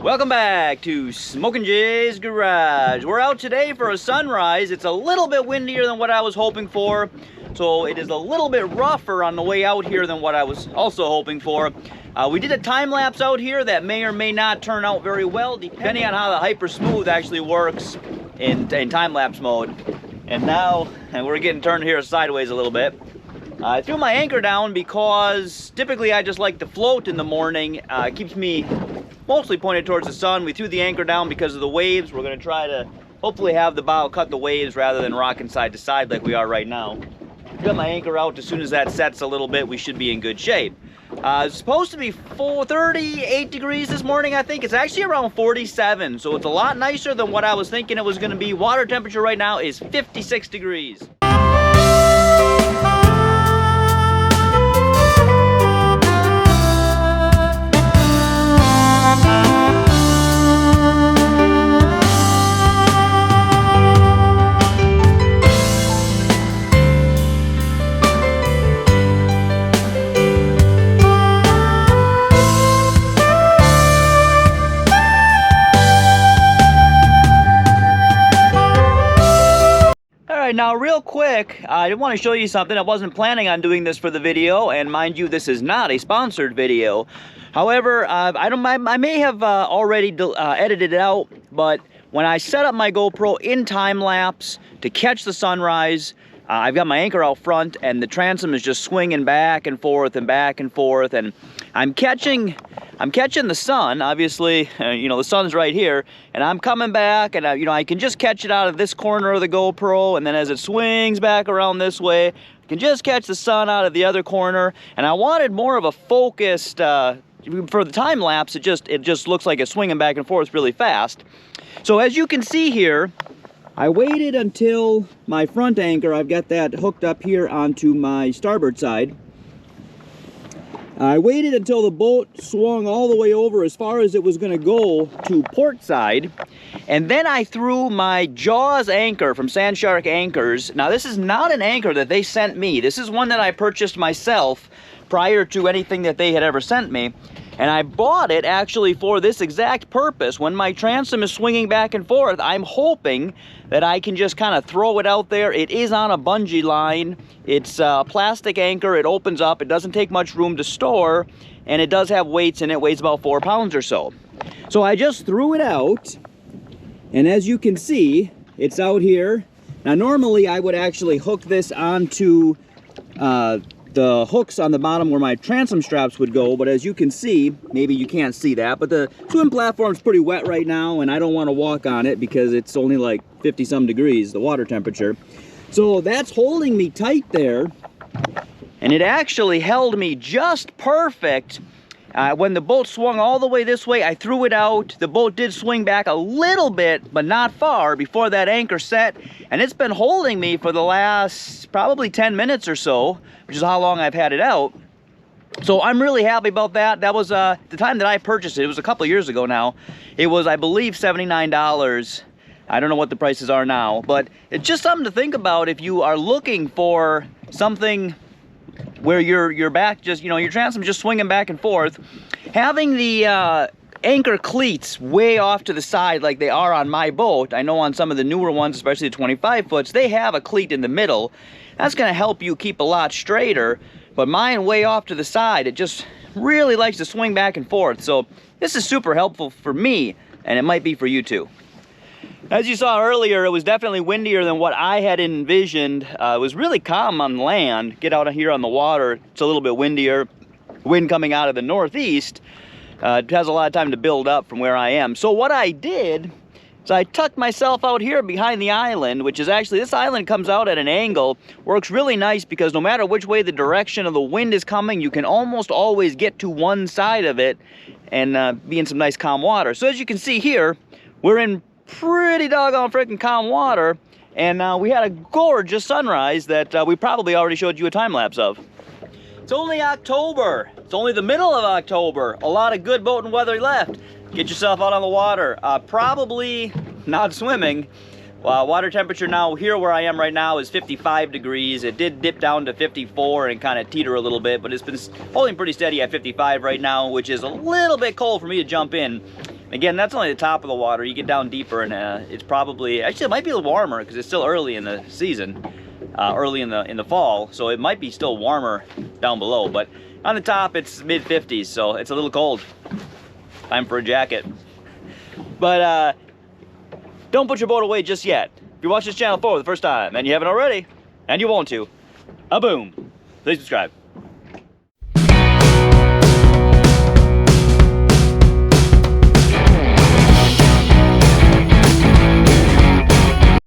Welcome back to Smok'n Jay's Garage. We're out today for a sunrise. It's a little bit windier than what I was hoping for, so it is a little bit rougher on the way out here than what I was also hoping for. We did a time lapse out here that may or may not turn out very well, depending on how the hyper smooth actually works in time lapse mode. And now, we're getting turned here sideways a little bit. I threw my anchor down because typically I just like to float in the morning. It keeps me mostly pointed towards the sun. We threw the anchor down because of the waves. We're going to try to hopefully have the bow cut the waves rather than rocking side to side like we are right now. Got my anchor out. As soon as that sets a little bit, we should be in good shape. It's supposed to be 38 degrees this morning, I think. It's actually around 47, so it's a lot nicer than what I was thinking it was going to be. Water temperature right now is 56 degrees. Now real quick, I want to show you something. I wasn't planning on doing this for the video, and mind you, this is not a sponsored video. However, I may have already edited it out, but when I set up my GoPro in time lapse to catch the sunrise, I've got my anchor out front and the transom is just swinging back and forth and back and forth, and I'm catching the sun. Obviously, the sun's right here, and I'm coming back, and I can just catch it out of this corner of the GoPro, and then as it swings back around this way, I can just catch the sun out of the other corner. And I wanted more of a focused, for the time lapse, it just looks like it's swinging back and forth really fast. So as you can see here, I waited until my front anchor, I've got that hooked up here onto my starboard side. I waited until the boat swung all the way over as far as it was going to go to port side, and then I threw my Jaws anchor from Sand Shark Anchors. Now this is not an anchor that they sent me. This is one that I purchased myself prior to anything that they had ever sent me. And I bought it actually for this exact purpose. When my transom is swinging back and forth, I'm hoping that I can just kind of throw it out there. It is on a bungee line. It's a plastic anchor. It opens up. It doesn't take much room to store. And it does have weights in it. It weighs about 4 pounds or so. So I just threw it out. And as you can see, it's out here. Now normally I would actually hook this onto the hooks on the bottom where my transom straps would go, but as you can see, maybe you can't see that, but the swim platform's pretty wet right now, and I don't want to walk on it because it's only like 50-some degrees, the water temperature. So that's holding me tight there, and it actually held me just perfect. When the boat swung all the way this way, I threw it out. The boat did swing back a little bit, but not far, before that anchor set. And it's been holding me for the last probably 10 minutes or so, which is how long I've had it out. So I'm really happy about that. That was the time that I purchased it. It was a couple of years ago now. It was, I believe, $79. I don't know what the prices are now, but it's just something to think about if you are looking for something where your back just, your transom just swinging back and forth. Having the anchor cleats way off to the side like they are on my boat. I know on some of the newer ones, especially the 25 foots, they have a cleat in the middle. That's going to help you keep a lot straighter, but mine way off to the side, it just really likes to swing back and forth. So this is super helpful for me, and it might be for you too. As you saw earlier, it was definitely windier than what I had envisioned. It was really calm on land. Get out here on the water, it's a little bit windier. Wind coming out of the northeast. It has a lot of time to build up from where I am. So what I did is I tucked myself out here behind the island, which is actually, this island comes out at an angle. Works really nice because no matter which way the direction of the wind is coming, you can almost always get to one side of it and be in some nice calm water. So as you can see here, we're in pretty doggone freaking calm water, and we had a gorgeous sunrise that we probably already showed you a time lapse of. It's only October. It's only the middle of October. A lot of good boating weather left. Get yourself out on the water. Probably not swimming. Water temperature now here where I am right now is 55 degrees. It did dip down to 54 and kind of teeter a little bit, but it's been holding pretty steady at 55 right now, which is a little bit cold for me to jump in. Again, that's only the top of the water. You get down deeper and it's probably, actually it might be a little warmer because it's still early in the season, early in the fall, so it might be still warmer down below, but on the top it's mid 50s, so it's a little cold. Time for a jacket. But don't put your boat away just yet. If you watch this channel for the first time and you haven't already, and you want to, boom, please subscribe.